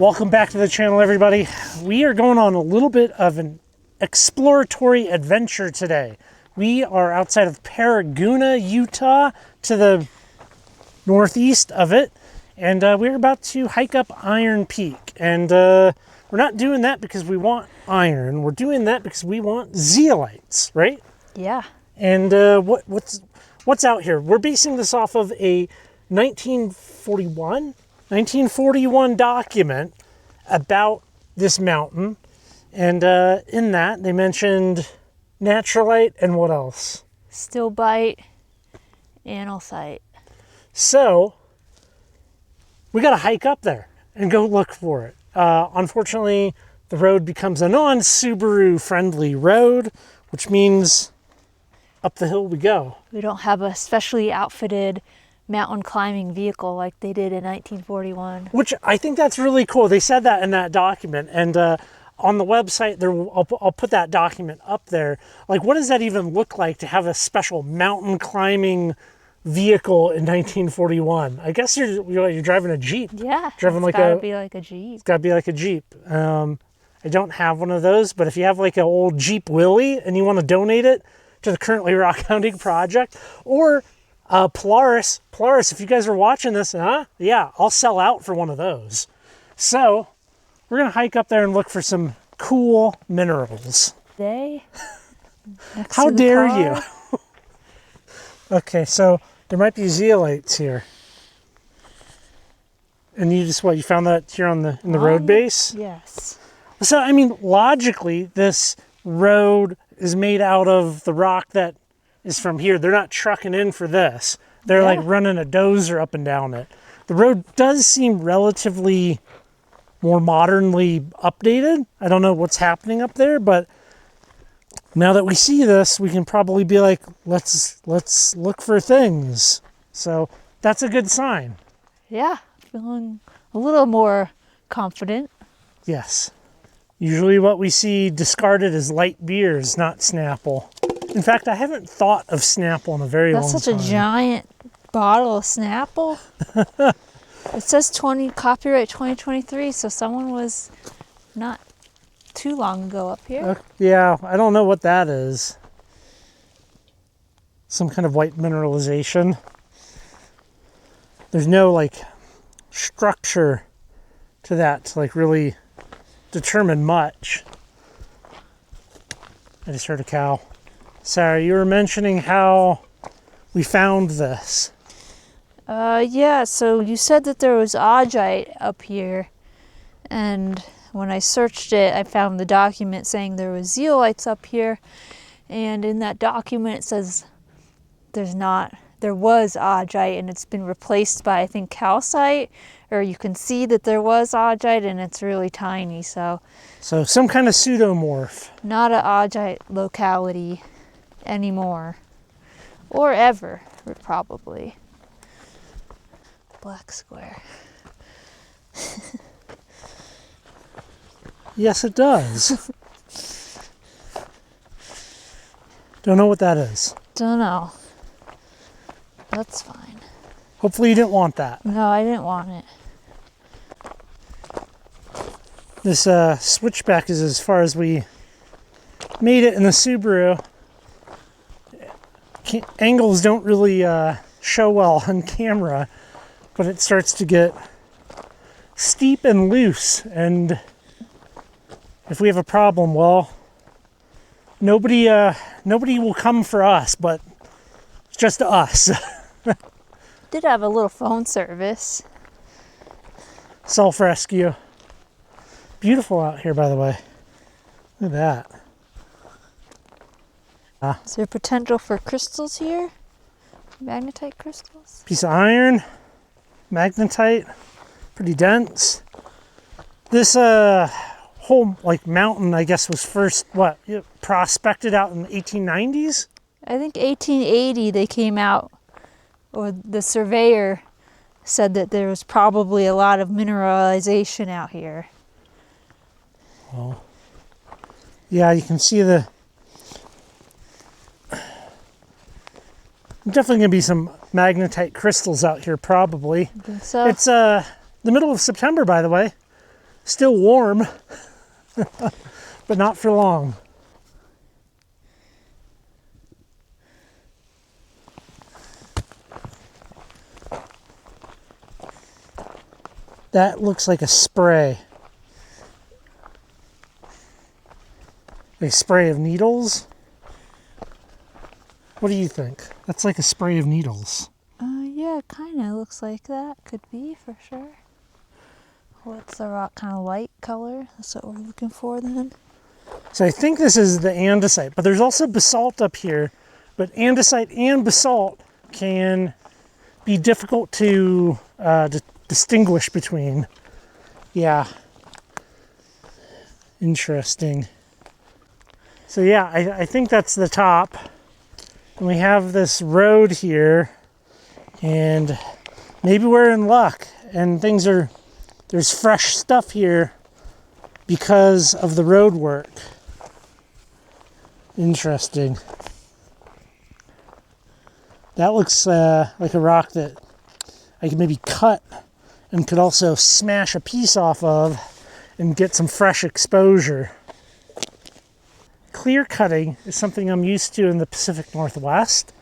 Welcome back to the channel, everybody. We are going on a little bit of an exploratory adventure today. We are outside of Paragouna, Utah, to the northeast of it, and we're about to hike up Iron Peak. And we're not doing that because we want iron. We're doing that because we want zeolites, right? Yeah. And what's out here? We're basing this off of a 1941 document about this mountain, and in that they mentioned naturalite and what else? Stilbite, analcite. So we got to hike up there and go look for it. Unfortunately, the road becomes a non-Subaru friendly road, which means up the hill we go. We don't have a specially outfitted mountain climbing vehicle like they did in 1941. Which I think that's really cool. They said that in that document, and on the website, I'll put that document up there. Like, what does that even look like to have a special mountain climbing vehicle in 1941? I guess you're driving a Jeep. Yeah, driving it's gotta be like a Jeep. It's gotta be like a Jeep. I don't have one of those, but if you have like an old Jeep Willie and you want to donate it to the Currently Rockhounding project, or Polaris, if you guys are watching this, yeah, I'll sell out for one of those. So we're gonna hike up there and look for some cool minerals. How dare you? Okay, so there might be zeolites here. And you found that here in the road base? Yes. So, I mean, logically, this road is made out of the rock that is from here. They're not trucking in for this. They're like running a dozer up and down it. The road does seem relatively more modernly updated. I don't know what's happening up there, but now that we see this, we can probably be like, let's look for things. So that's a good sign. Yeah, feeling a little more confident. Yes. Usually what we see discarded is light beers, not Snapple. In fact, I haven't thought of Snapple in a very long time. That's such a giant bottle of Snapple. It says copyright 2023, so someone was not too long ago up here. Yeah, I don't know what that is. Some kind of white mineralization. There's no like structure to that to like really determine much. I just heard a cow. Sarah, you were mentioning how we found this. Yeah, so you said that there was augite up here, and when I searched it, I found the document saying there was zeolites up here, and in that document it says there was augite, and it's been replaced by, I think, calcite, or you can see that there was augite, and it's really tiny, so some kind of pseudomorph. Not an augite locality anymore, or ever, probably. Black square. Yes, it does. Don't know what that is. Don't know. That's fine. Hopefully you didn't want that. No, I didn't want it. This switchback is as far as we made it in the Subaru. Angles don't really show well on camera, but it starts to get steep and loose, and if we have a problem, well, nobody will come for us, but it's just us. Did have a little phone service. Self-rescue. Beautiful out here, by the way. Look at that. Is there potential for crystals here? Magnetite crystals? Piece of iron, magnetite, pretty dense. This whole like mountain, I guess, was first prospected out in the 1890s? I think 1880 they came out, or the surveyor said that there was probably a lot of mineralization out here. Well, yeah, you can see definitely going to be some magnetite crystals out here, probably. I think so. It's the middle of September, by the way. Still warm, but not for long. That looks like a spray. A spray of needles? What do you think? That's like a spray of needles. Yeah, it kind of looks like that. Could be, for sure. What's the rock kind of light color? That's what we're looking for then. So I think this is the andesite, but there's also basalt up here. But andesite and basalt can be difficult to distinguish between. Yeah. Interesting. So yeah, I think that's the top. And we have this road here, and maybe we're in luck, and there's fresh stuff here because of the road work. Interesting. That looks like a rock that I could maybe cut and could also smash a piece off of and get some fresh exposure. Clear cutting is something I'm used to in the Pacific Northwest,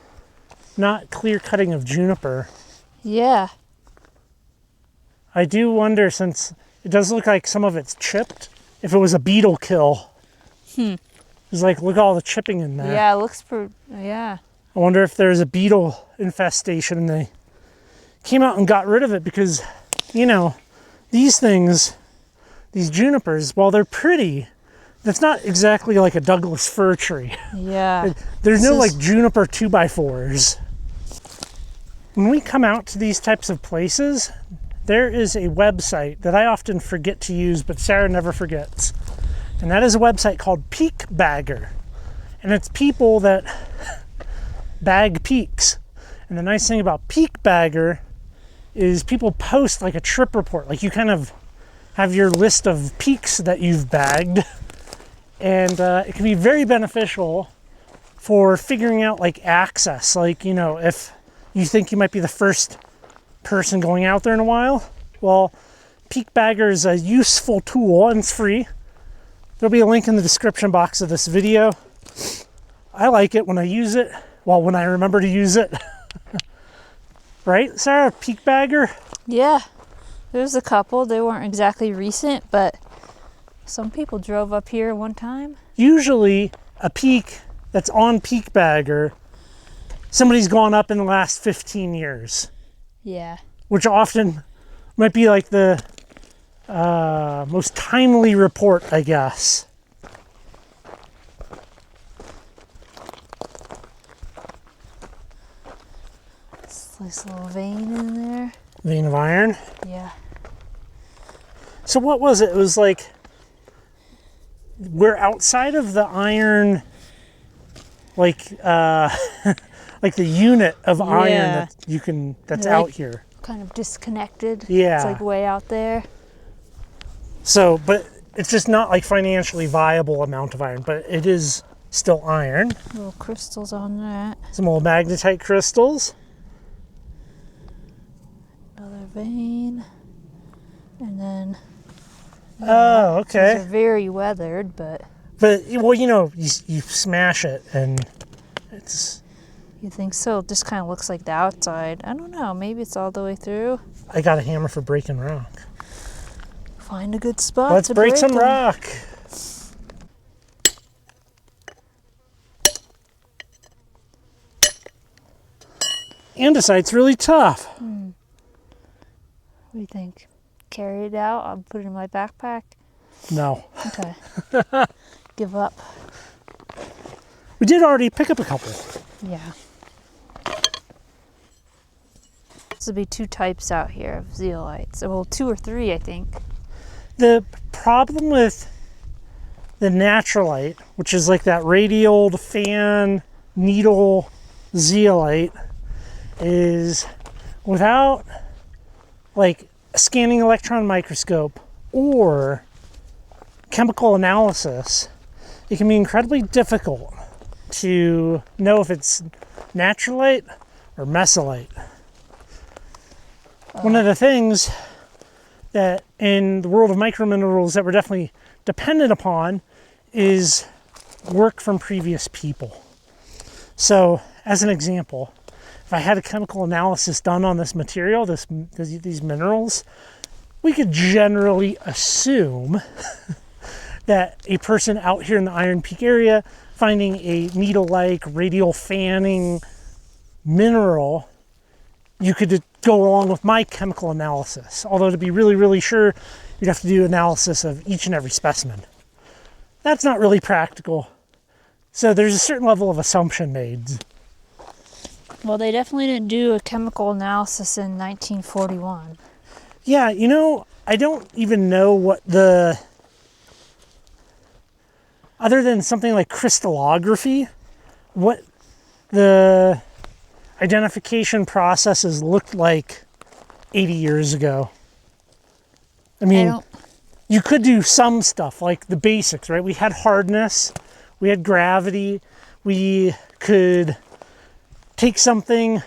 not clear cutting of juniper. Yeah. I do wonder, since it does look like some of it's chipped, if it was a beetle kill. It's like, look at all the chipping in there. Yeah, it looks pretty, yeah. I wonder if there's a beetle infestation and they came out and got rid of it because, you know, these things, these junipers, while they're pretty, that's not exactly like a Douglas fir tree. Yeah. There's no like juniper 2x4s. When we come out to these types of places, there is a website that I often forget to use, but Sarah never forgets. And that is a website called Peak Bagger. And it's people that bag peaks. And the nice thing about Peak Bagger is people post like a trip report. Like you kind of have your list of peaks that you've bagged. And it can be very beneficial for figuring out like access. Like, you know, if you think you might be the first person going out there in a while, well, Peak Bagger is a useful tool and it's free. There'll be a link in the description box of this video. I like it when I use it. Well, when I remember to use it. Right, Sarah? Peak Bagger? Yeah. There's a couple. They weren't exactly recent, but some people drove up here one time. Usually a peak that's on Peak Bagger, somebody's gone up in the last 15 years. Yeah. Which often might be like the most timely report, I guess. This little vein in there. Vein of iron. Yeah. So what was it? It was like we're outside of the iron, like like the unit of iron that you can that's like, out here. Kind of disconnected. Yeah. It's like way out there. So, but it's just not like financially viable amount of iron, but it is still iron. Little crystals on that. Some old magnetite crystals. Another vein. And then... Oh, okay. These are very weathered, but... But, well, you know, you smash it and it's... You think so? It just kind of looks like the outside. I don't know. Maybe it's all the way through. I got a hammer for breaking rock. Find a good spot. Let's break some them. rock. Andesite's really tough. What do you think? Carry it out? I'll put it in my backpack. No. Okay. Give up. We did already pick up a couple. Yeah. This would be 2 types out here of zeolites. Well, 2 or 3, I think. The problem with the naturalite, which is like that radial fan needle zeolite, is without like a scanning electron microscope or chemical analysis, it can be incredibly difficult to know if it's naturalite or mesolite. One of the things that in the world of microminerals that we're definitely dependent upon is work from previous people. So, as an example, if I had a chemical analysis done on this material, these minerals, we could generally assume that a person out here in the Iron Peak area finding a needle-like radial fanning mineral, you could go along with my chemical analysis. Although to be really, really sure, you'd have to do analysis of each and every specimen. That's not really practical. So there's a certain level of assumption made. Well, they definitely didn't do a chemical analysis in 1941. Yeah, you know, I don't even know what other than something like crystallography, what the identification processes looked like 80 years ago. I mean, you could do some stuff like the basics, right? We had hardness, we had gravity, we could take something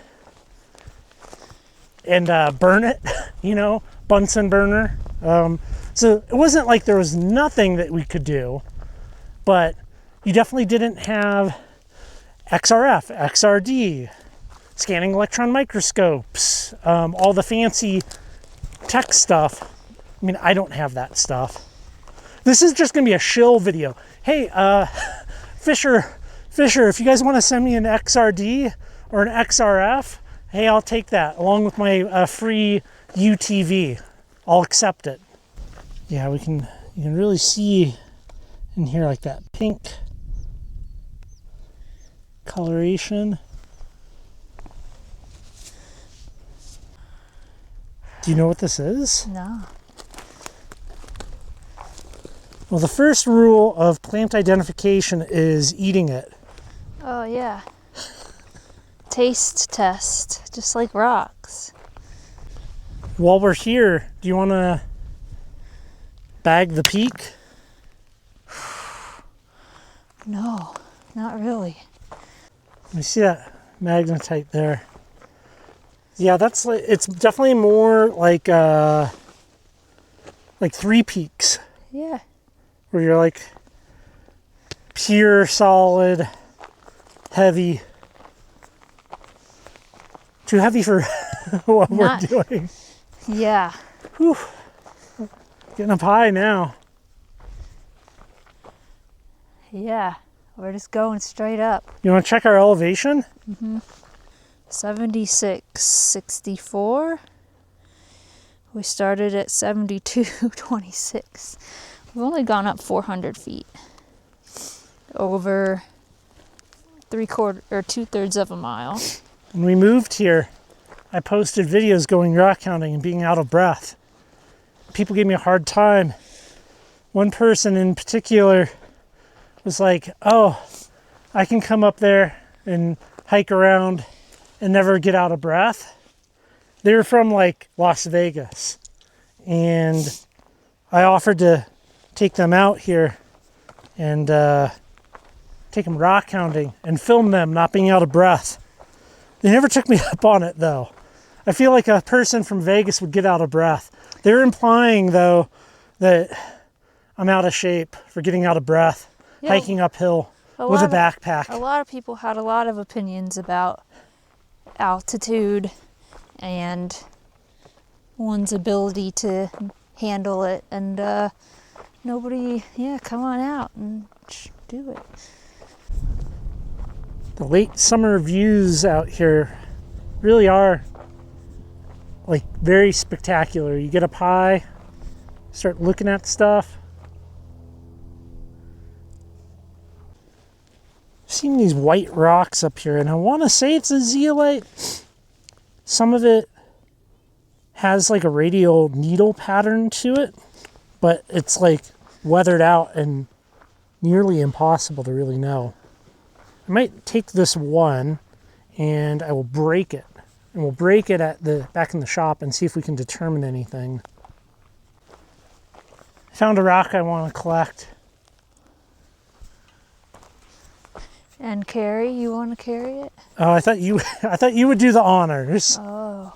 and burn it, you know, Bunsen burner. So it wasn't like there was nothing that we could do, but you definitely didn't have XRF, XRD, scanning electron microscopes, all the fancy tech stuff. I mean, I don't have that stuff. This is just gonna be a shill video. Hey, Fisher, if you guys wanna send me an XRD or an XRF, hey, I'll take that along with my free UTV. I'll accept it. Yeah, you can really see in here like that pink coloration. Do you know what this is? No. Well, the first rule of plant identification is eating it. Oh, yeah. Taste test, just like rocks. While we're here, do you want to bag the peak? No, not really. Let me see that magnetite there. Yeah, that's like, it's definitely more like Three Peaks. Yeah. Where you're like pure, solid, heavy. Too heavy for what we're doing. Yeah. Whew. Getting up high now. Yeah. We're just going straight up. You want to check our elevation? 76.64. We started at 72.26. We've only gone up 400 feet. Over 2/3 of a mile. When we moved here, I posted videos going rockhounding and being out of breath. People gave me a hard time. One person in particular was like, oh, I can come up there and hike around and never get out of breath. They were from like Las Vegas. And I offered to take them out here and take them rockhounding and film them not being out of breath. They never took me up on it though. I feel like a person from Vegas would get out of breath. They're implying though that I'm out of shape for getting out of breath, hiking uphill with a backpack. A lot of people had a lot of opinions about altitude and one's ability to handle it, and nobody, come on out and do it. The late summer views out here really are like very spectacular. You get up high, start looking at stuff. I've seen these white rocks up here, and I want to say it's a zeolite. Some of it has like a radial needle pattern to it, but it's like weathered out and nearly impossible to really know. I might take this one and I will break it. And we'll break it at the back in the shop and see if we can determine anything. I found a rock I want to collect. And carry, you want to carry it? Oh, I thought you would do the honors. Oh.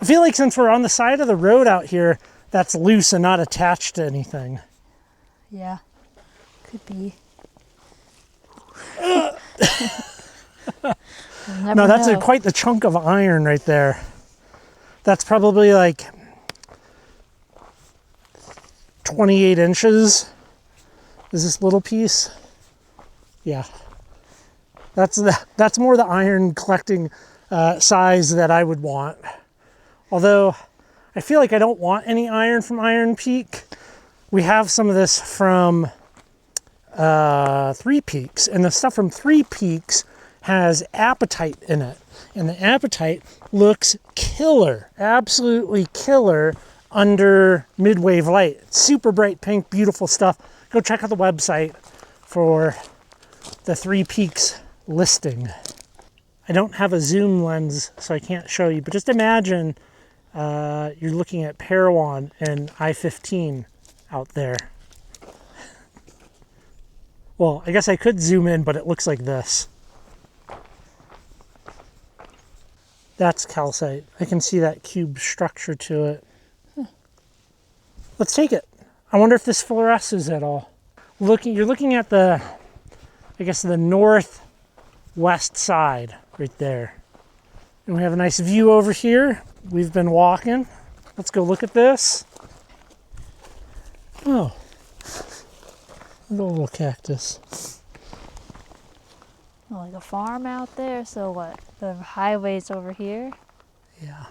I feel like since we're on the side of the road out here, that's loose and not attached to anything. Yeah, could be. No, that's quite the chunk of iron right there. That's probably like 28 inches. Is this little piece? Yeah. That's more the iron collecting size that I would want. Although I feel like I don't want any iron from Iron Peak. We have some of this from Three Peaks, and the stuff from Three Peaks has apatite in it, and the apatite looks killer, absolutely killer under mid-wave light. It's super bright pink, beautiful stuff. Go check out the website for the Three Peaks listing. I don't have a zoom lens, so I can't show you, but just imagine you're looking at Parowan and I-15 out there. Well, I guess I could zoom in, but it looks like this. That's calcite. I can see that cube structure to it. Let's take it. I wonder if this fluoresces at all. You're looking at the, I guess, the northwest side right there. And we have a nice view over here. We've been walking. Let's go look at this. Oh, look at the little cactus. Oh, like a farm out there. So what? The highway's over here. Yeah.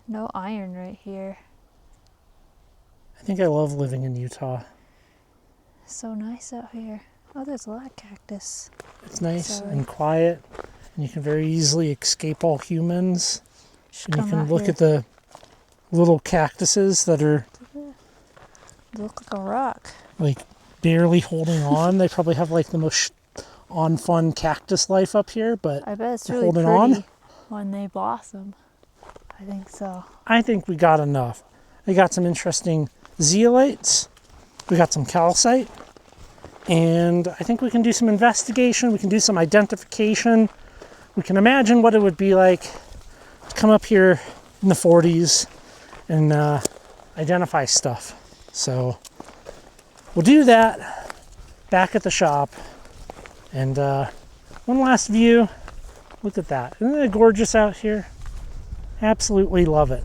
No iron right here. I think I love living in Utah. So nice out here. Oh, there's a lot of cactus. It's nice and quiet, and you can very easily escape all humans. And you can look at the little cactuses that are They look like a rock. like barely holding on. They probably have like the most fun cactus life up here, but I bet it's they're really holding pretty on. when they blossom. I think so. I think we got enough. We got some interesting zeolites. We got some calcite. And I think we can do some investigation. We can do some identification. We can imagine what it would be like to come up here in the 40s and identify stuff. So we'll do that back at the shop. And one last view. Look at that. Isn't it gorgeous out here? Absolutely love it.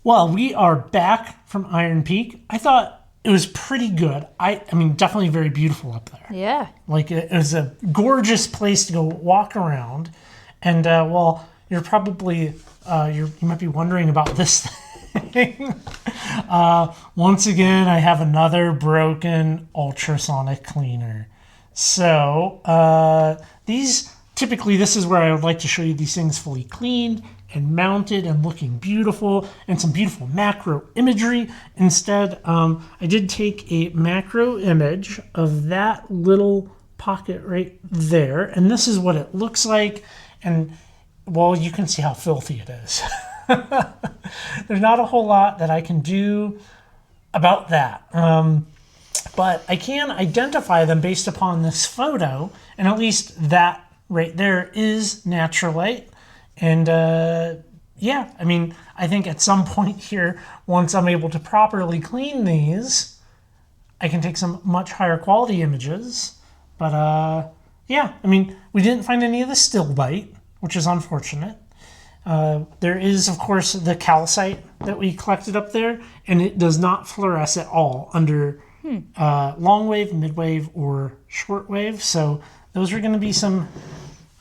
Well, we are back from Iron Peak. I thought it was pretty good. I mean, definitely very beautiful up there. Yeah. Like, it was a gorgeous place to go walk around. And, well, you're probably, you might be wondering about this thing. Once again, I have another broken ultrasonic cleaner. So, typically this is where I would like to show you these things fully cleaned and mounted and looking beautiful and some beautiful macro imagery. Instead, I did take a macro image of that little pocket right there, and this is what it looks like. And well, you can see how filthy it is. There's not a whole lot that I can do about that. But I can identify them based upon this photo, and at least that right there is naturalite. And yeah, I mean, I think at some point here, once I'm able to properly clean these, I can take some much higher quality images. But yeah, I mean, we didn't find any of the stilbite, which is unfortunate. There is, of course, the calcite that we collected up there, and it does not fluoresce at all under long wave, mid wave, or short wave. So those are going to be some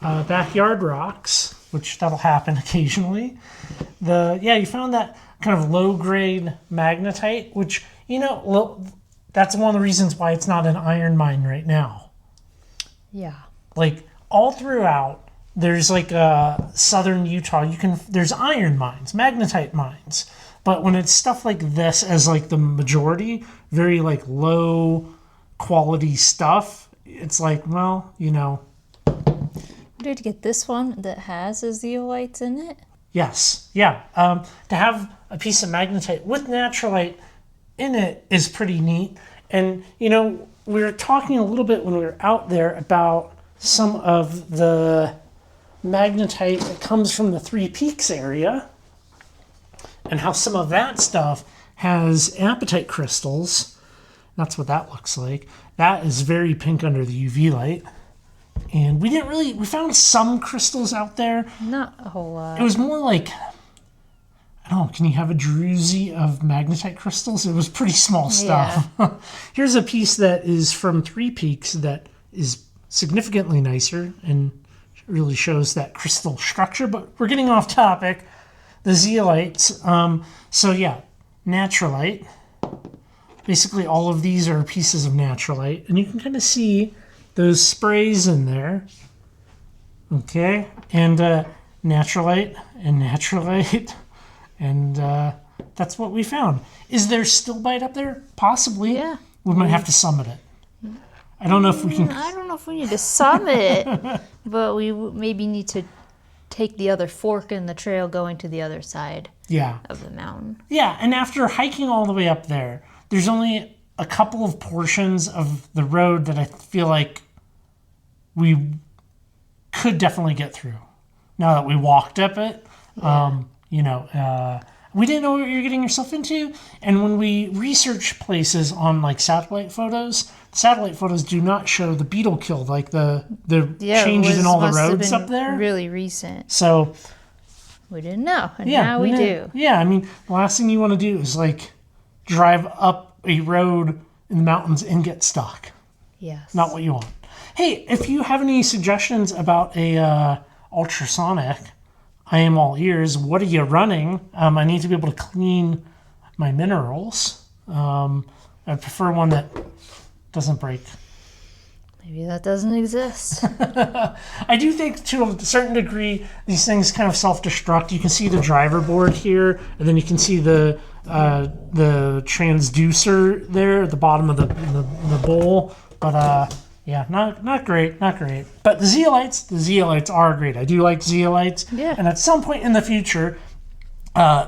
backyard rocks, which that'll happen occasionally. You found that kind of low grade magnetite, which, you know, that's one of the reasons why it's not an iron mine right now. Yeah. Like all throughout, there's like southern Utah, there's iron mines, magnetite mines. But when it's stuff like this as like the majority, very like low quality stuff, it's like, well, you know. Did you get this one that has a zeolites in it? Yes, yeah. To have a piece of magnetite with naturalite in it is pretty neat. And, you know, we were talking a little bit when we were out there about some of the magnetite that comes from the Three Peaks area and how some of that stuff has apatite crystals. That's what that looks like. That is very pink under the UV light. And we found some crystals out there. Not a whole lot. It was more like, I don't know, can you have a druzy of magnetite crystals? It was pretty small stuff. Yeah. Here's a piece that is from Three Peaks that is significantly nicer and really shows that crystal structure, but we're getting off topic. The zeolites. So yeah, naturalite. Basically all of these are pieces of naturalite, and you can kind of see those sprays in there. Okay, and naturalite and naturalite, and that's what we found. Is there stilbite up there? Possibly. Yeah. We might have to summit it. I don't know if we can. I don't know if we need to summit it, but we maybe need to take the other fork in the trail going to the other side of the mountain. Yeah, and after hiking all the way up there, there's only a couple of portions of the road that I feel like we could definitely get through. Now that we walked up it, we didn't know what you were getting yourself into. And when we research places on like satellite photos do not show the beetle killed, like the changes in all the roads up there. Really recent. So we didn't know, and now we do. Yeah, I mean, the last thing you want to do is like drive up a road in the mountains and get stuck. Yes. Not what you want. Hey, if you have any suggestions about a ultrasonic, I am all ears. What are you running? I need to be able to clean my minerals. I prefer one that doesn't break. Maybe that doesn't exist. I do think to a certain degree these things kind of self-destruct. You can see the driver board here, and then you can see the transducer there at the bottom of the bowl. But yeah, not great. But the zeolites are great. I do like zeolites. Yeah. And at some point in the future,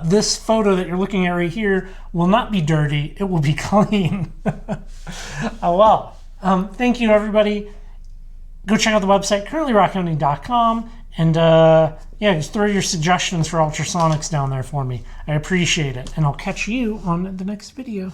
this photo that you're looking at right here will not be dirty. It will be clean. Oh, well. Thank you, everybody. Go check out the website, currentlyrockhounding.com. And just throw your suggestions for ultrasonics down there for me. I appreciate it. And I'll catch you on the next video.